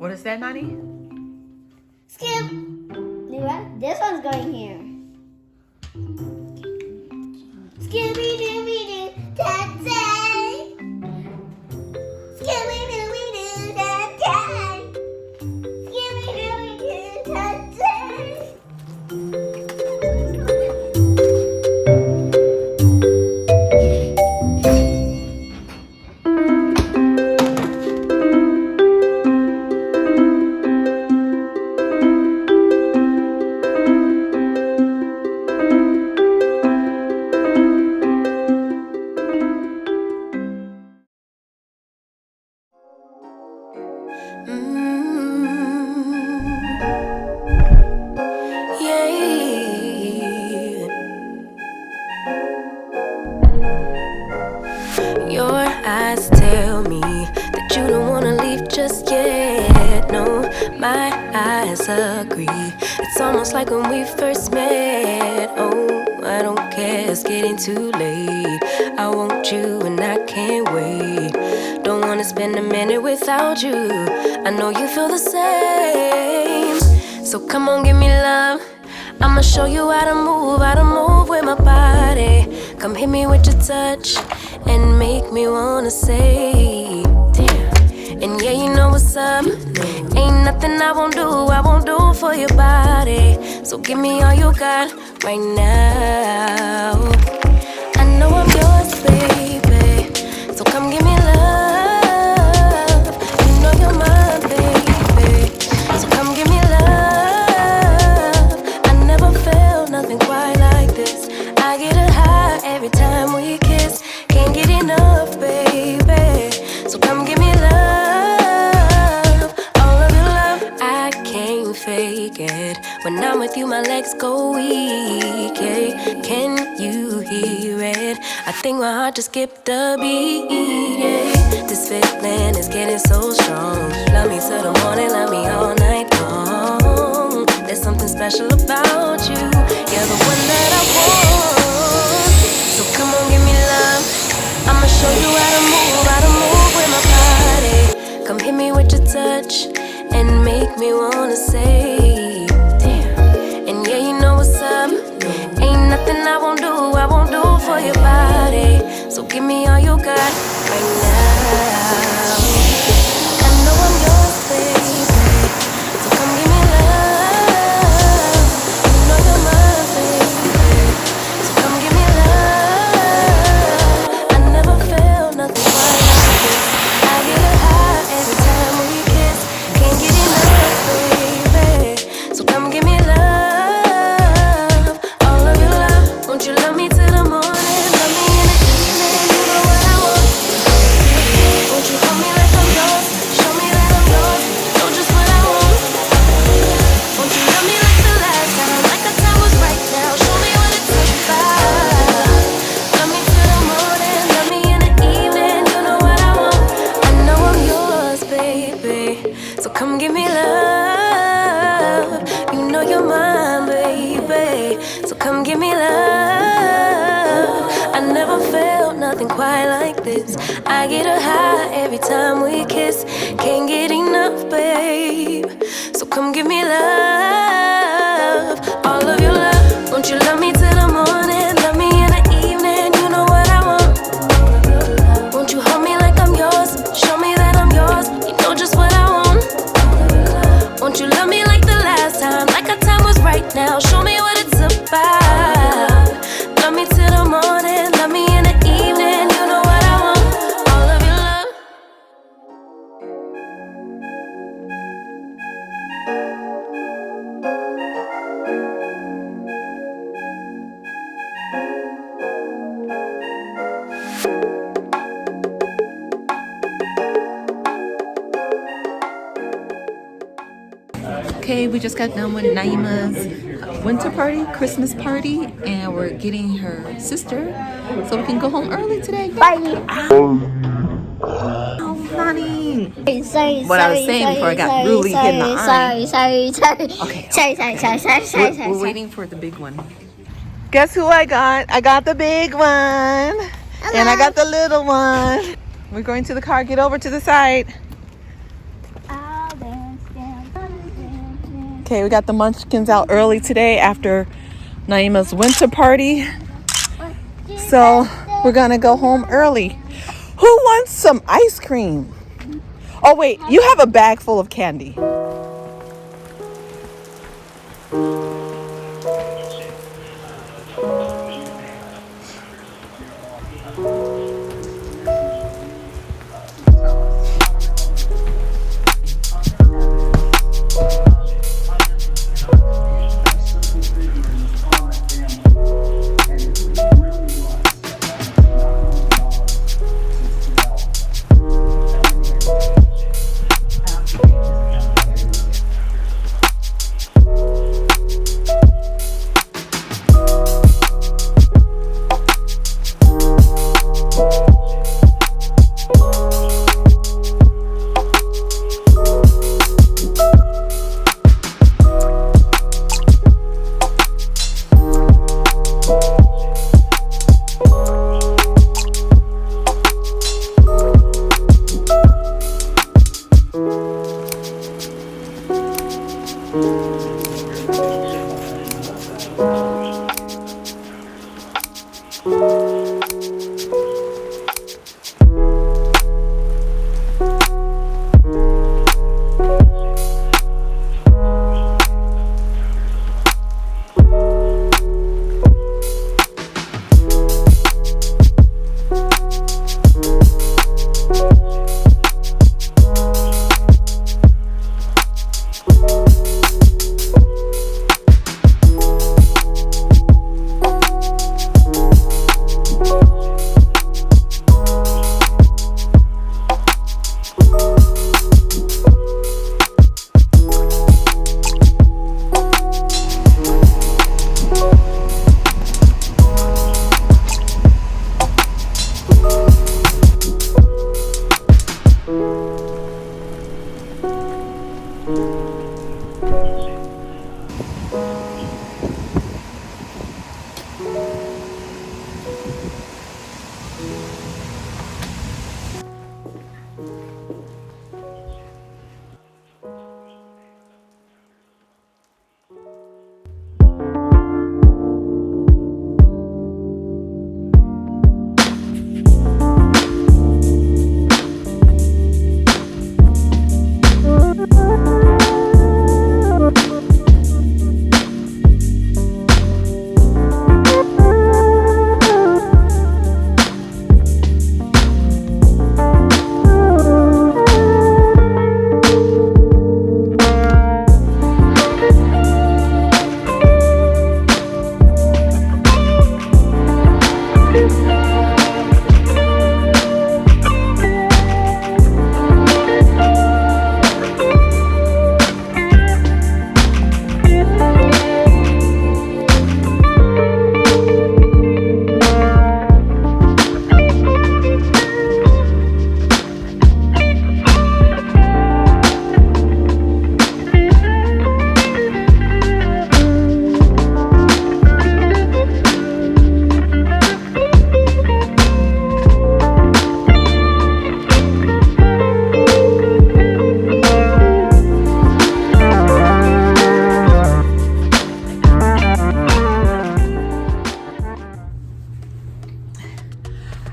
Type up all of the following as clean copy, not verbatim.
What is that, Nani? Skip. This one's going here. Scooby-Dooby-Doo, Taxi! Scooby-Dooby-Doo, Taxi! Scooby-Dooby-Doo, Taxi! Your eyes tell me that you don't wanna leave just yet. No, my eyes agree. It's almost like when we first met. Oh, I don't care, it's getting too late. I want you and I can't wait. Don't wanna spend a minute without you. I know you feel the same. So come on, give me love. I'ma show you how to move with my body. Come hit me with your touch and make me wanna say, damn. And yeah, you know what's up. Ain't nothing I won't do for your body. So give me all you got right now. I know I'm yours, baby. So come give me love. You know you're mine, baby. So come give me love. I never felt nothing quite like this. I get a high every time we kiss. Can't get enough, baby. So come give me love, all of your love. I can't fake it. When I'm with you, my legs go weak. Yeah. Can you hear it? I think my heart just skipped a beat. Yeah. This feeling is getting so strong. Love me till the morning, love me all night long. There's something special about you. You're the one that I want. So come on, give me love. I'ma show you how to move with my body. Come hit me with your touch and make me wanna say, damn. And yeah, you know what's up. Ain't nothing I won't do for your body. So give me all you got right now. I know I'm yours, baby. So come give me love. You know you're mine, baby. So come give me love. I never felt nothing quite like this. I get a high every time we kiss. Can't get enough, baby. So come give me love, all of your love. Won't you love me till the morning? Love me in the evening, you know what I want. Won't you hold me like I'm yours? Show me that I'm yours, you know just what I want. Won't you love me like the last time, like the time was right now? Show me what it's about. Love me till the morning, love me in the evening, you know what I want. I know I'm yours, baby. So come give me love. You know you're mine, baby. So come give me love. I never felt nothing quite like this. I get a high every time we kiss. Can't get enough, babe. So come give me love, all of your love. Won't you love me till the morning? Love me in the evening, you know what I want. Won't you hold me like I'm yours? Show me that I'm yours, you know just what I want. Won't you love me like the last time, like our time was right now? Show me what it's about. Love me till the morning, love me in the evening, you know what I want. All of your love. Okay, we just got done with Naima's winter party, Christmas party, and we're getting her sister so we can go home early today. Bye. Oh, Nani. Sorry. What I was saying before I got really hit in the eye. Sorry. Okay. We're waiting for the big one. Guess who I got? I got the big one. And I got the little one. We're going to the car. Get over to the side. I'll dance Okay, we got the munchkins out early today after Naima's winter party. So we're gonna go home early. Who wants some ice cream? Oh wait, you have a bag full of candy.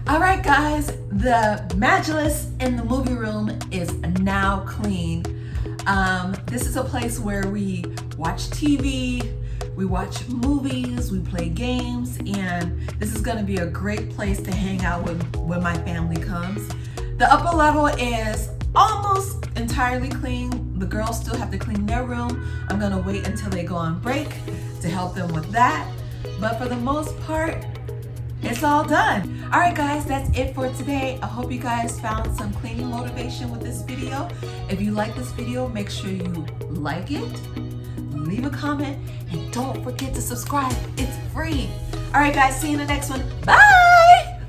All right, guys, the Majilis in the movie room is now clean. This is a place where we watch TV, we watch movies, we play games, and this is gonna be a great place to hang out with when my family comes. The upper level is almost entirely clean. The girls still have to clean their room. I'm gonna wait until they go on break to help them with that. But for the most part, it's all done. All right, guys, that's it for today. I hope you guys found some cleaning motivation with this video. If you like this video, make sure you like it, leave a comment, and don't forget to subscribe. It's free. All right, guys, see you in the next one. Bye.